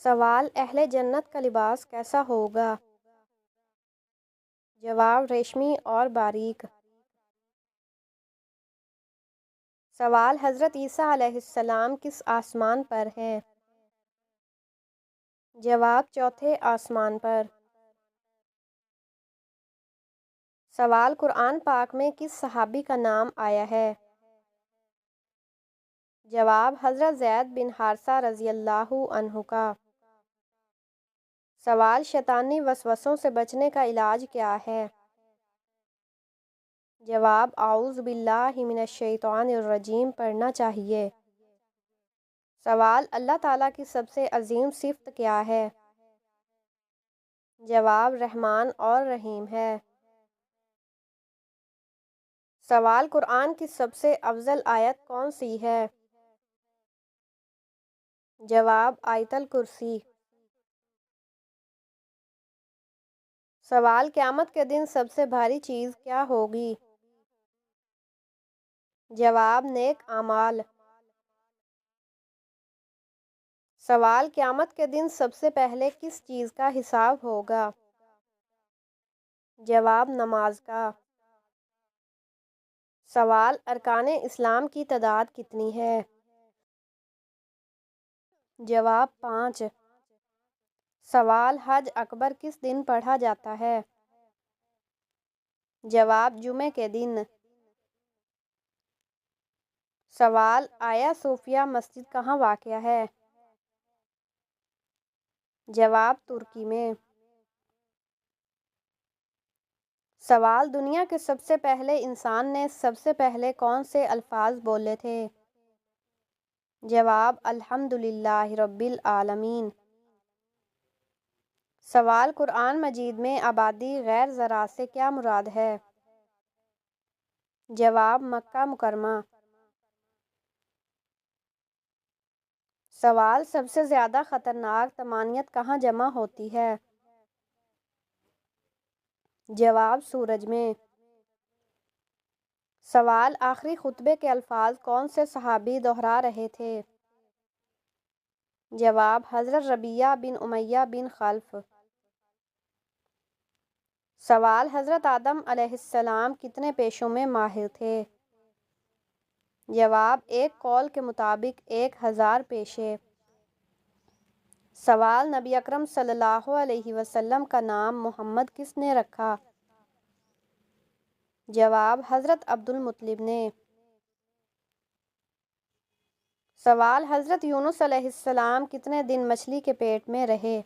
سوال: اہل جنت کا لباس کیسا ہوگا؟ جواب: ریشمی اور باریک۔ سوال: حضرت عیسیٰ علیہ السلام کس آسمان پر ہیں؟ جواب: چوتھے آسمان پر۔ سوال: قرآن پاک میں کس صحابی کا نام آیا ہے؟ جواب: حضرت زید بن حارثہ رضی اللہ عنہ کا۔ سوال: شیطانی وسوسوں سے بچنے کا علاج کیا ہے؟ جواب: اعوذ باللہ من الشیطان الرجیم پڑھنا چاہیے۔ سوال: اللہ تعالیٰ کی سب سے عظیم صفت کیا ہے؟ جواب: رحمان اور رحیم ہے۔ سوال: قرآن کی سب سے افضل آیت کون سی ہے؟ جواب: آیت الکرسی۔ سوال: قیامت کے دن سب سے بھاری چیز کیا ہوگی؟ جواب: نیک اعمال۔ سوال: قیامت کے دن سب سے پہلے کس چیز کا حساب ہوگا؟ جواب: نماز کا۔ سوال: ارکان اسلام کی تعداد کتنی ہے؟ جواب: 5۔ سوال: حج اکبر کس دن پڑھا جاتا ہے؟ جواب: جمعے کے دن۔ سوال: آیا صوفیہ مسجد کہاں واقع ہے؟ جواب: ترکی میں۔ سوال: دنیا کے سب سے پہلے انسان نے سب سے پہلے کون سے الفاظ بولے تھے؟ جواب: الحمدللہ رب العالمین۔ سوال: قرآن مجید میں آبادی غیر زراعت سے کیا مراد ہے؟ جواب: مکہ مکرمہ۔ سوال: سب سے زیادہ خطرناک طمانیت کہاں جمع ہوتی ہے؟ جواب: سورج میں۔ سوال: آخری خطبے کے الفاظ کون سے صحابی دہرا رہے تھے؟ جواب: حضرت ربیعہ بن امیہ بن خلف۔ سوال: حضرت آدم علیہ السلام کتنے پیشوں میں ماہر تھے؟ جواب: ایک قول کے مطابق 1000 پیشے۔ سوال: نبی اکرم صلی اللہ علیہ وسلم کا نام محمد کس نے رکھا؟ جواب: حضرت عبد المطلب نے۔ سوال: حضرت یونس علیہ السلام کتنے دن مچھلی کے پیٹ میں رہے؟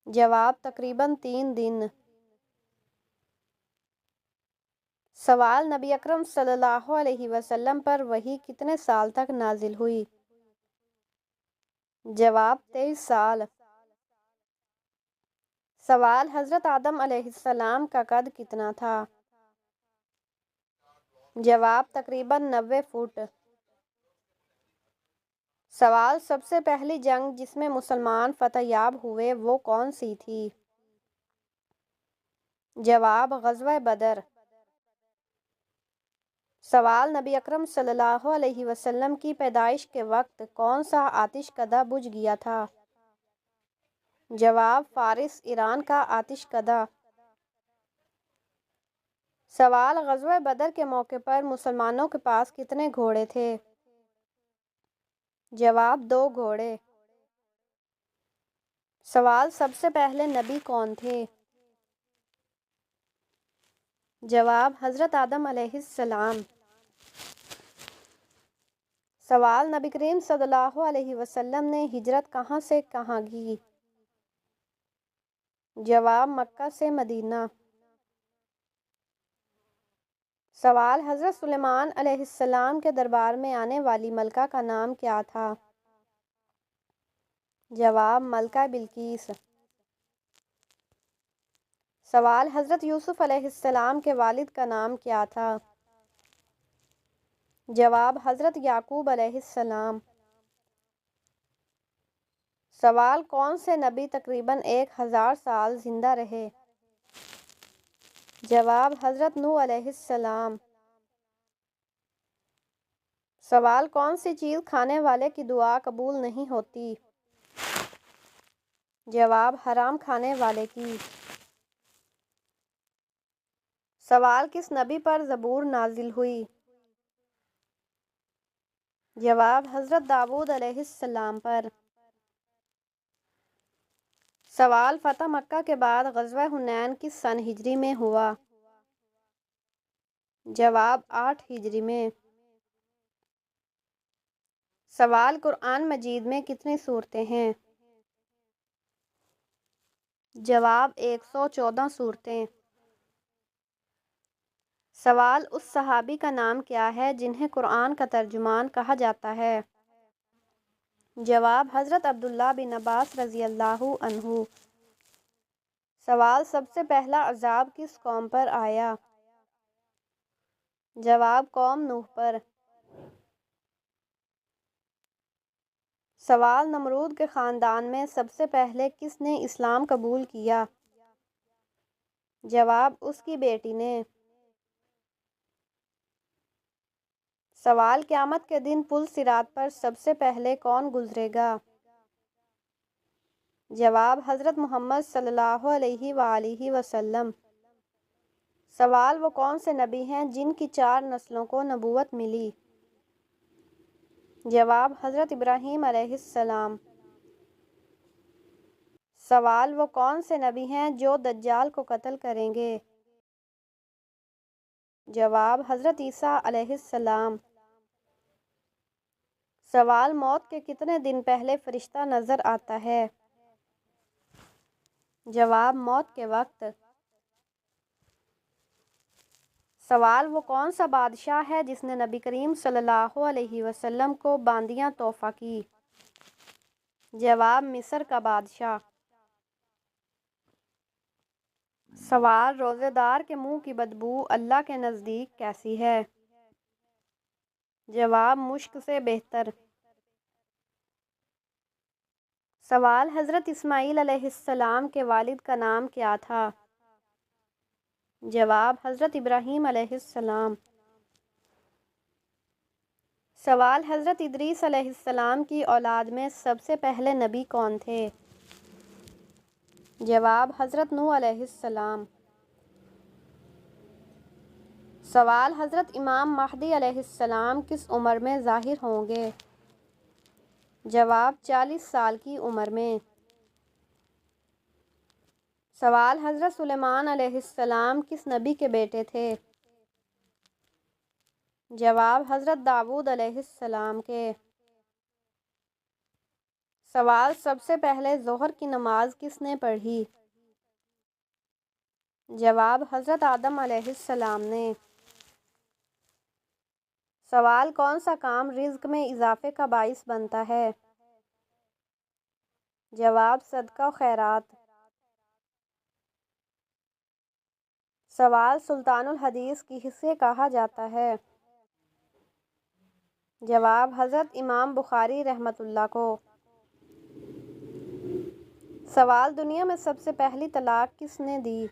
جواب: تقریباً 3 دن۔ سوال: نبی اکرم صلی اللہ علیہ وسلم پر وحی کتنے سال تک نازل ہوئی؟ جواب: 23 سال۔ سوال: حضرت آدم علیہ السلام کا قد کتنا تھا؟ جواب: تقریباً 90 فٹ۔ سوال: سب سے پہلی جنگ جس میں مسلمان فتح یاب ہوئے وہ کون سی تھی؟ جواب: غزوہ بدر۔ سوال: نبی اکرم صلی اللہ علیہ وسلم کی پیدائش کے وقت کون سا آتش کدہ بجھ گیا تھا؟ جواب: فارس ایران کا آتش کدہ۔ سوال: غزوہ بدر کے موقع پر مسلمانوں کے پاس کتنے گھوڑے تھے؟ جواب: 2 گھوڑے۔ سوال: سب سے پہلے نبی کون تھے؟ جواب: حضرت آدم علیہ السلام۔ سوال: نبی کریم صلی اللہ علیہ وسلم نے ہجرت کہاں سے کہاں کی؟ جواب: مکہ سے مدینہ۔ سوال: حضرت سلیمان علیہ السلام کے دربار میں آنے والی ملکہ کا نام کیا تھا؟ جواب: ملکہ بلقیس۔ سوال: حضرت یوسف علیہ السلام کے والد کا نام کیا تھا؟ جواب: حضرت یعقوب علیہ السلام۔ سوال: کون سے نبی تقریباً 1000 سال زندہ رہے؟ جواب: حضرت نوح علیہ السلام۔ سوال: کون سی چیز کھانے والے کی دعا قبول نہیں ہوتی؟ جواب حرام کھانے والے کی۔ سوال کس نبی پر زبور نازل ہوئی؟ جواب حضرت داؤد علیہ السلام پر۔ سوال فتح مکہ کے بعد غزوہ حنین کس سن ہجری میں ہوا؟ جواب 8 ہجری میں۔ سوال قرآن مجید میں کتنی سورتیں ہیں؟ جواب 114 سورتیں۔ سوال اس صحابی کا نام کیا ہے جنہیں قرآن کا ترجمان کہا جاتا ہے؟ جواب حضرت عبداللہ بن عباس رضی اللہ عنہ۔ سوال سب سے پہلا عذاب کس قوم پر آیا؟ جواب قوم نوح پر۔ سوال نمرود کے خاندان میں سب سے پہلے کس نے اسلام قبول کیا؟ جواب اس کی بیٹی نے۔ سوال قیامت کے دن پل صراط پر سب سے پہلے کون گزرے گا؟ جواب حضرت محمد صلی اللہ علیہ وآلہ وسلم۔ سوال وہ کون سے نبی ہیں جن کی 4 نسلوں کو نبوت ملی؟ جواب حضرت ابراہیم علیہ السلام۔ سوال وہ کون سے نبی ہیں جو دجال کو قتل کریں گے؟ جواب حضرت عیسیٰ علیہ السلام۔ سوال موت کے کتنے دن پہلے فرشتہ نظر آتا ہے؟ جواب موت کے وقت۔ سوال وہ کون سا بادشاہ ہے جس نے نبی کریم صلی اللہ علیہ وسلم کو باندیاں تحفہ کی؟ جواب مصر کا بادشاہ۔ سوال روزے دار کے منہ کی بدبو اللہ کے نزدیک کیسی ہے؟ جواب مشک سے بہتر۔ سوال حضرت اسماعیل علیہ السلام کے والد کا نام کیا تھا؟ جواب حضرت ابراہیم علیہ السلام۔ سوال حضرت ادریس علیہ السلام کی اولاد میں سب سے پہلے نبی کون تھے؟ جواب حضرت نوح علیہ السلام۔ سوال حضرت امام مہدی علیہ السلام کس عمر میں ظاہر ہوں گے؟ جواب 40 سال کی عمر میں۔ سوال حضرت سلیمان علیہ السلام کس نبی کے بیٹے تھے؟ جواب حضرت داؤد علیہ السلام کے۔ سوال سب سے پہلے ظہر کی نماز کس نے پڑھی؟ جواب حضرت آدم علیہ السلام نے۔ سوال کون سا کام رزق میں اضافے کا باعث بنتا ہے؟ جواب صدقہ و خیرات۔ سوال سلطان الحدیث کسے کہا جاتا ہے؟ جواب حضرت امام بخاری رحمۃ اللہ کو۔ سوال دنیا میں سب سے پہلی طلاق کس نے دی؟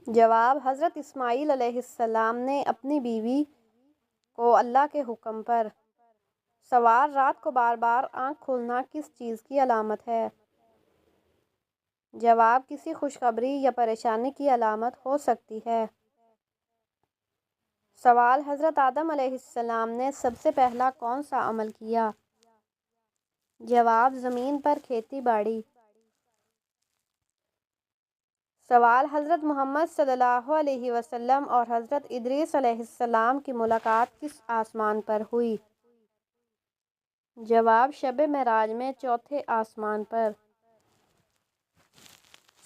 جواب حضرت اسماعیل علیہ السلام نے اپنی بیوی کو اللہ کے حکم پر۔ سوال رات کو بار بار آنکھ کھلنا کس چیز کی علامت ہے؟ جواب کسی خوشخبری یا پریشانی کی علامت ہو سکتی ہے۔ سوال حضرت آدم علیہ السلام نے سب سے پہلا کون سا عمل کیا؟ جواب زمین پر کھیتی باڑی۔ سوال حضرت محمد صلی اللہ علیہ وسلم اور حضرت ادریس علیہ السلام کی ملاقات کس آسمان پر ہوئی؟ جواب شب معراج میں چوتھے آسمان پر۔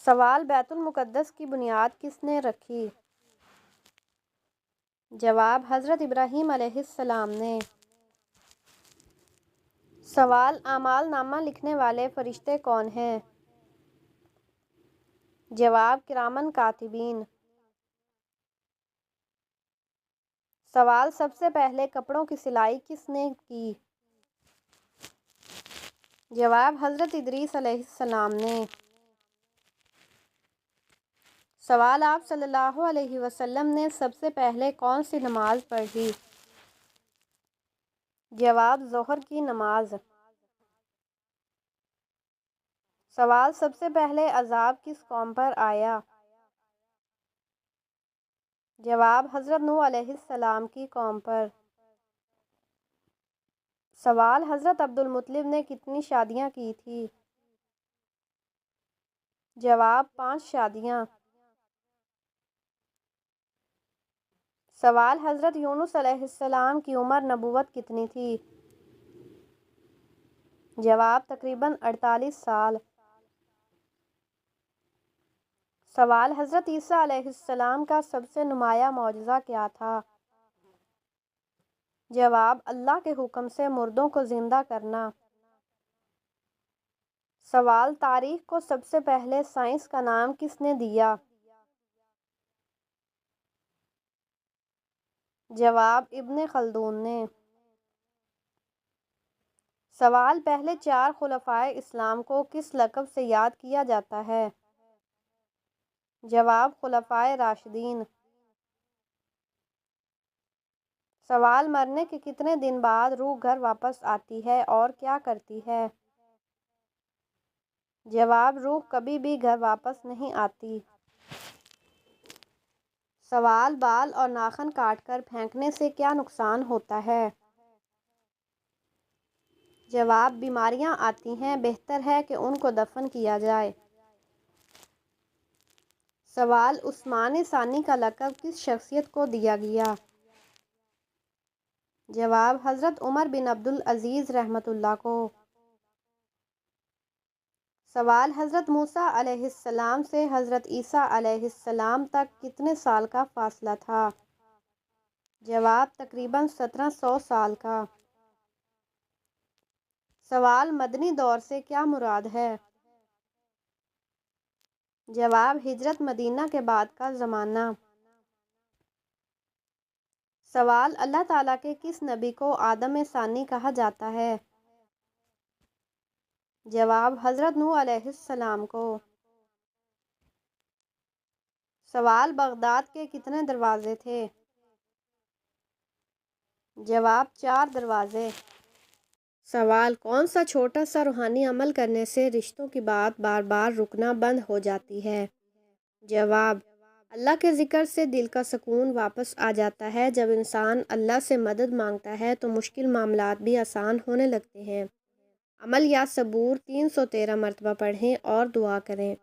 سوال بیت المقدس کی بنیاد کس نے رکھی؟ جواب حضرت ابراہیم علیہ السلام نے۔ سوال اعمال نامہ لکھنے والے فرشتے کون ہیں؟ جواب کرامن کاتبین۔ سوال سب سے پہلے کپڑوں کی سلائی کس نے کی؟ جواب حضرت ادریس علیہ السلام نے۔ سوال آپ صلی اللہ علیہ وسلم نے سب سے پہلے کون سی نماز پڑھی؟ جواب ظہر کی نماز۔ سوال: سب سے پہلے عذاب کس قوم پر آیا؟ جواب: حضرت نوح علیہ السلام کی قوم پر۔ سوال: حضرت عبدالمطلب نے کتنی شادیاں کی تھیں؟ جواب: 5 شادیاں۔ سوال: حضرت یونس علیہ السلام کی عمر نبوت کتنی تھی؟ جواب: تقریباً 48 سال۔ سوال: حضرت عیسیٰ علیہ السلام کا سب سے نمایاں معجزہ کیا تھا؟ جواب: اللہ کے حکم سے مردوں کو زندہ کرنا۔ سوال: تاریخ کو سب سے پہلے سائنس کا نام کس نے دیا؟ جواب: ابن خلدون نے۔ سوال: پہلے 4 خلفائے اسلام کو کس لقب سے یاد کیا جاتا ہے؟ جواب: خلفائے راشدین۔ سوال: مرنے کے کتنے دن بعد روح گھر واپس آتی ہے اور کیا کرتی ہے؟ جواب: روح کبھی بھی گھر واپس نہیں آتی۔ سوال: بال اور ناخن کاٹ کر پھینکنے سے کیا نقصان ہوتا ہے؟ جواب: بیماریاں آتی ہیں، بہتر ہے کہ ان کو دفن کیا جائے۔ سوال: عثمان ثانی کا لقب کس شخصیت کو دیا گیا؟ جواب: حضرت عمر بن عبدالعزیز رحمۃ اللہ کو۔ سوال: حضرت موسیٰ علیہ السلام سے حضرت عیسیٰ علیہ السلام تک کتنے سال کا فاصلہ تھا؟ جواب: تقریباً 1700 سال کا۔ سوال: مدنی دور سے کیا مراد ہے؟ جواب: ہجرت مدینہ کے بعد کا زمانہ۔ سوال: اللہ تعالیٰ کے کس نبی کو آدم ثانی کہا جاتا ہے؟ جواب: حضرت نوح علیہ السلام کو۔ سوال: بغداد کے کتنے دروازے تھے؟ جواب: 4 دروازے۔ سوال: کون سا چھوٹا سا روحانی عمل کرنے سے رشتوں کی بات بار بار رکنا بند ہو جاتی ہے؟ جواب: اللہ کے ذکر سے دل کا سکون واپس آ جاتا ہے۔ جب انسان اللہ سے مدد مانگتا ہے تو مشکل معاملات بھی آسان ہونے لگتے ہیں۔ عمل یا صبور 313 مرتبہ پڑھیں اور دعا کریں۔